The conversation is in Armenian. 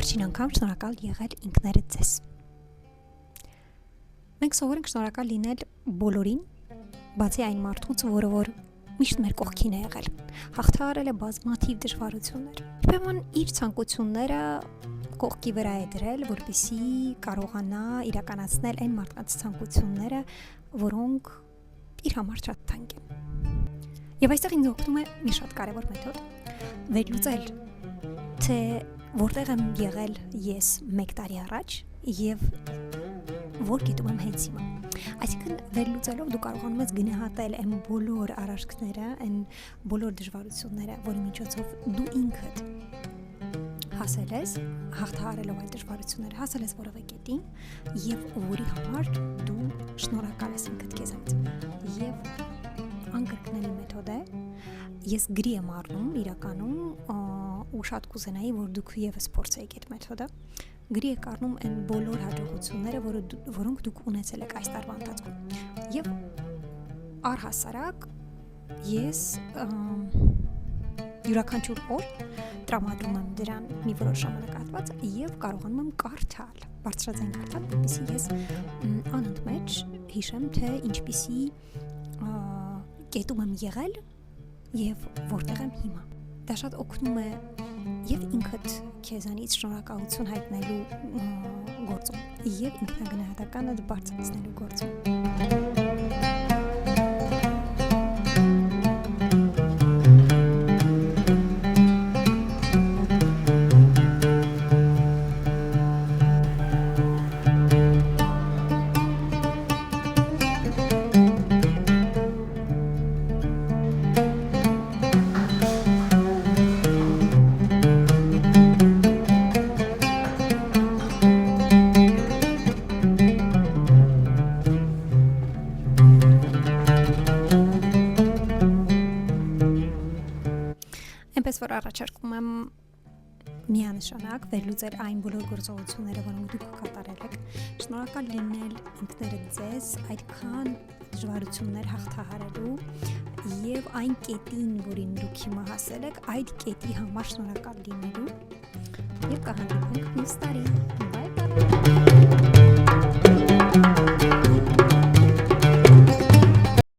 Վերջին անգամ շնորհակալ եղել ինքներդ ձեզ։ Մենք սովոր ենք շնորհակալ լինել բոլորին, բացի այն մարդուց, որ միշտ մեր կողքին է եղել, հաղթահարել է բազմաթիվ դժվարություններ։ Ուրեմն իր ցանկությունները կողքի վրա է դրել, որպեսզի կարողանա իրականացնել այն մարդկանց ցանկությունները, որոնք իր համար շատ թանկ են։ Եվ այստեղ ինձ օգնում է մի շատ կարևոր մեթոդ՝ վերլուծել, թե որտեղ եմ եղել ես 1 տարի առաջ եւ որ գիտում եմ հենց հիմա։ Այսինքն վերլուծելով դու կարողանում ես գնահատել այն բոլոր արարքները, այն բոլոր դժվարությունները, որի միջոցով դու ինքդ հասել ես, հաղթահարելով այդ դժվարությունները, հասել ես որևէ կետին եւ որի համար դու շնորհակալ ես ինքդ քեզանից։ Եվ անկրկնելի մեթոդ է։ Ես գրի եմ առնում իրականում ու շատ կուզենայի, որ դուք եւս փորձեիք այդ մեթոդը։ Գրի եք առնում այն բոլոր հաջողությունները, որոնք դուք ունեցել եք այս տարվա ընթացքում։ Եվ առհասարակ ես յուրաքանչյուր օր տրամադրում եմ դրան մի որոշ ժամանակահատված եւ կարողանում եմ կարդալ, բարձրաձայն կարդալ, որպեսզի ես անընդմեջ հիշեմ, թե ինչպիսի կետում եմ եղել եւ որտեղ եմ հիմա։ Դա շատ օգնում է եւ ինքդ քեզանից շնորհակալություն հայտնելու գործում եւ ինքնագնահատականը բարձրացնելու գործում։ Այնպես որ առաջարկում եմ միանշանակ վերլուծել այն բոլոր գործողությունները, որոնք դուք կատարել եք, շնորհակալ լինել ինքներդ ձեզ այդքան դժվարություններ հաղթահարելու եւ այն կետին, որին դուք հիմա հասել եք, այդ կետի համար շնորհակալ լինելու եւ կհանդիպենք մյուս տարի։ Բայ բայ։